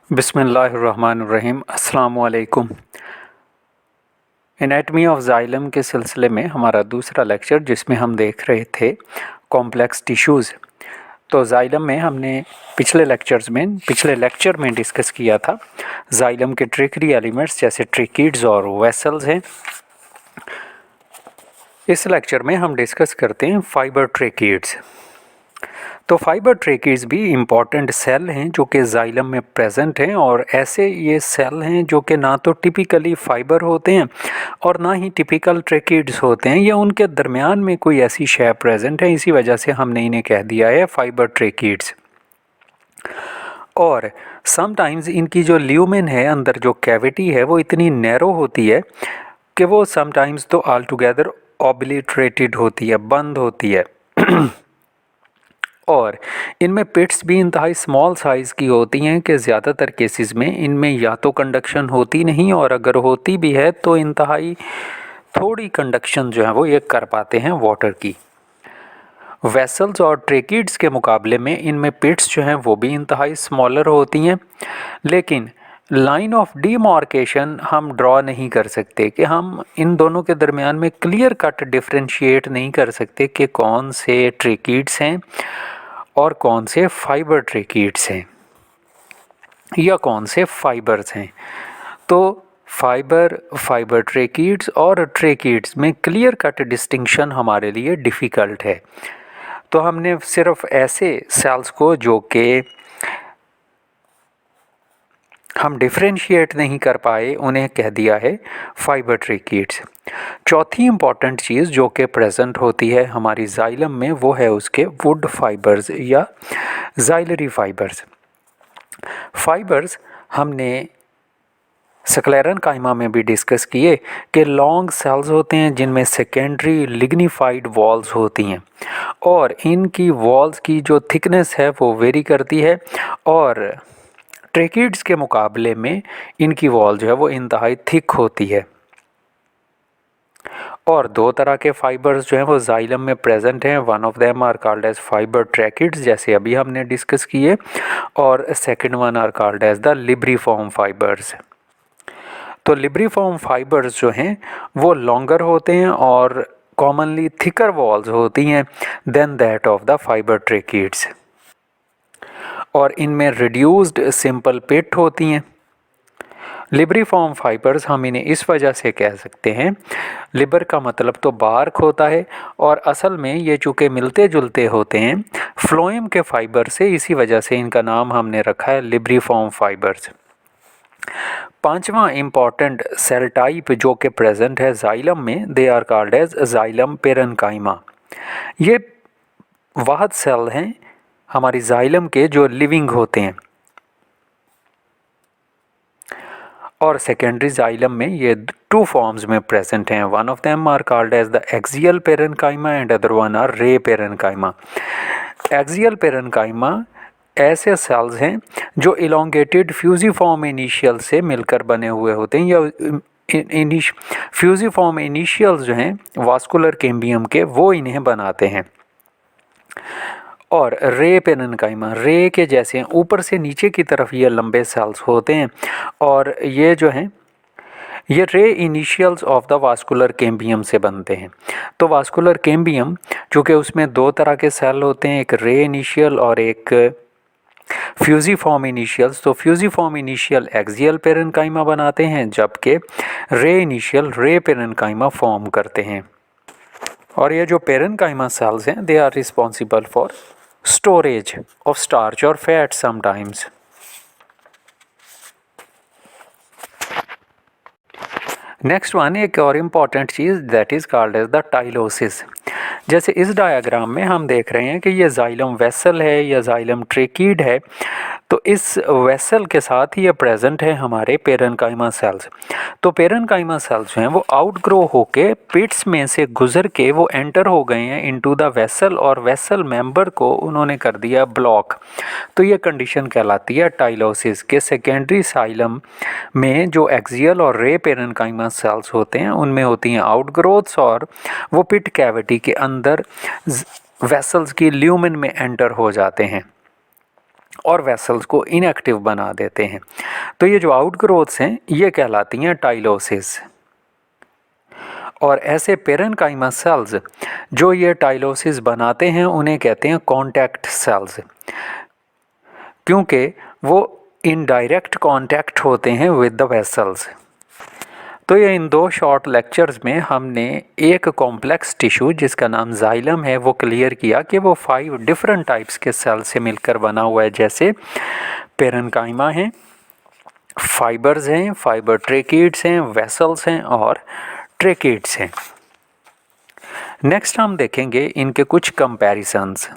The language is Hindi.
बिस्मिल्लाहिर्रहमानिर्रहीम। अस्सलामु अलैकुम। एनाटमी ऑफ जाइलम के सिलसिले में हमारा दूसरा लेक्चर, जिसमें हम देख रहे थे कॉम्प्लेक्स टिश्यूज़। तो जाइलम में हमने पिछले लेक्चर में डिस्कस किया था जाइलम के ट्रेकरी एलिमेंट्स जैसे ट्रेकिड्स और वेसल्स हैं। इस लेक्चर में हम डिस्कस करते हैं फाइबर ट्रेकिड्स। तो फाइबर ट्रेकिड्स भी इम्पॉर्टेंट सेल हैं जो कि जाइलम में प्रेजेंट हैं, और ऐसे ये सेल हैं जो कि ना तो टिपिकली फाइबर होते हैं और ना ही टिपिकल ट्रेकिड्स होते हैं, या उनके दरमियान में कोई ऐसी शय प्रेजेंट है। इसी वजह से हमने इन्हें कह दिया है फाइबर ट्रेकिड्स। और समटाइम्स इनकी जो ल्यूमेन है, अंदर जो कैविटी है, वो इतनी नैरो होती है कि वो समटाइम्स तो ऑल टुगेदर ऑब्लिटरेटेड होती है, बंद होती है। और इनमें पिट्स भी इंतहाई स्मॉल साइज़ की होती हैं कि ज़्यादातर केसेस में इनमें या तो कंडक्शन होती नहीं, और अगर होती भी है तो इंतहाई थोड़ी कंडक्शन जो है वो ये कर पाते हैं वाटर की। वेसल्स और ट्रेकिड्स के मुकाबले में इनमें पिट्स जो हैं वो भी इंतहाई स्मॉलर होती हैं, लेकिन लाइन ऑफ डीमार्केशन हम ड्रॉ नहीं कर सकते कि हम इन दोनों के दरमियान में क्लियर कट डिफ्रेंशिएट नहीं कर सकते कि कौन से ट्रेकिड्स हैं और कौन से फाइबर ट्रेकिड्स हैं या कौन से फाइबर्स हैं। तो फाइबर ट्रेकिड्स और ट्रेकिड्स में क्लियर कट डिस्टिंक्शन हमारे लिए डिफ़िकल्ट है। तो हमने सिर्फ ऐसे सेल्स को जो कि हम डिफ्रेंशिएट नहीं कर पाए उन्हें कह दिया है फाइबर ट्रेकिड्स। चौथी इम्पॉर्टेंट चीज़ जो कि प्रेजेंट होती है हमारी जाइलम में, वो है उसके वुड फाइबर्स या जाइलरी फाइबर्स हमने स्क्लेरन काइमा में भी डिस्कस किए कि लॉन्ग सेल्स होते हैं जिनमें सेकेंडरी लिग्निफाइड वॉल्स होती हैं, और इनकी वॉल्स की जो थिकनेस है वो वेरी करती है, और ट्रेकिड्स के मुकाबले में इनकी वॉल जो है वो इंतहाई थिक होती है। और दो तरह के फाइबर्स जो हैं वो जाइलम में प्रेजेंट हैं। One of them are called as fibre tracheids, जैसे अभी हमने डिस्कस किए, और second one are called as the libriform fibres. तो लिब्रिफॉर्म फाइबर्स जो हैं वो लॉन्गर होते हैं और कॉमनली थिकर वॉल्स होती हैं then that of the fiber tracheids, और इनमें रिड्यूस्ड सिंपल पिट होती हैं। लिब्रिफॉर्म फाइबर्स हम इन्हें इस वजह से कह सकते हैं, लिबर का मतलब तो बार्क होता है, और असल में ये चूँकि मिलते जुलते होते हैं फ्लोएम के फाइबर से, इसी वजह से इनका नाम हमने रखा है लिब्रिफॉर्म फाइबर्स। पांचवा इम्पॉर्टेंट सेल टाइप जो कि प्रेजेंट है जाइलम में, they are called as xylem parenchyma. ये वाहद सेल हैं हमारी जाइलम के जो लिविंग होते हैं, और सेकेंडरी जाइलम में ये टू फॉर्म्स में प्रेजेंट हैं। One of them are called as the axial parenchyma and other one are ray parenchyma. Axial parenchyma ऐसे सेल्स हैं जो इलोंगेटेड फ्यूजिफॉर्म इनिशियल से मिलकर बने हुए होते हैं, या फ्यूजिफॉर्म इनिशियल्स जो हैं वास्कुलर कैम्बियम के, वो इन्हें बनाते हैं। और रे पेरेन्काइमा रे के जैसे ऊपर से नीचे की तरफ ये लंबे सेल्स होते हैं, और ये जो हैं ये रे initials of the vascular cambium से बनते हैं। तो वास्कुलर कैम्बियम चूँकि उसमें दो तरह के सेल होते हैं, एक रे इनिशियल और एक फ्यूजिफॉर्म इनिशियल्स। तो फ्यूजिफॉर्म इनिशियल एक्सियल पेरेन्काइमा बनाते हैं, जबकि रे इनिशियल रे पेरेन्काइमा फॉर्म करते हैं। और ये जो पेरेन्काइमा सेल्स हैं they are responsible for storage of starch और फैट समटाइम्स। नेक्स्ट वन एक और इम्पॉर्टेंट चीज़ that is called as the tylosis. जैसे इस डायग्राम में हम देख रहे हैं कि ये जाइलम वेसल है या जाइलम ट्रेकिड है, तो इस वेसल के साथ ही ये प्रेजेंट है हमारे पेरेन्काइमा सेल्स। तो पेरेन्काइमा सेल्स जो हैं वो आउटग्रो होके पिट्स में से गुजर के वो एंटर हो गए हैं इनटू द वेसल, और वेसल मेंबर को उन्होंने कर दिया ब्लॉक। तो ये कंडीशन कहलाती है टाइलोसिस के। सेकेंडरी साइलम में जो एक्सियल और रे पेरेन्काइमा सेल्स होते हैं उनमें होती हैं आउटग्रोथ्स, और वो पिट कैविटी के अंदर वेसल्स की ल्यूमेन में एंटर हो जाते हैं। और वेसल्स को इनएक्टिव बना देते हैं। तो ये जो आउटग्रोथ्स हैं ये कहलाती हैं टाइलोसिस। और ऐसे पेरेन्काइमा सेल्स जो ये टाइलोसिस बनाते हैं उन्हें कहते हैं कॉन्टैक्ट सेल्स, क्योंकि वो इनडायरेक्ट कॉन्टैक्ट होते हैं विद द वेसल्स। तो ये इन 2 शॉर्ट लेक्चर्स में हमने एक कॉम्प्लेक्स टिश्यू जिसका नाम जाइलम है वो क्लियर किया कि वो 5 डिफरेंट टाइप्स के सेल से मिलकर बना हुआ है, जैसे पेरेन्काइमा हैं, फाइबर्स हैं, फाइबर ट्रेकिड्स हैं, वेसल्स हैं और ट्रेकिड्स हैं। नेक्स्ट हम देखेंगे इनके कुछ कंपैरिजन्स।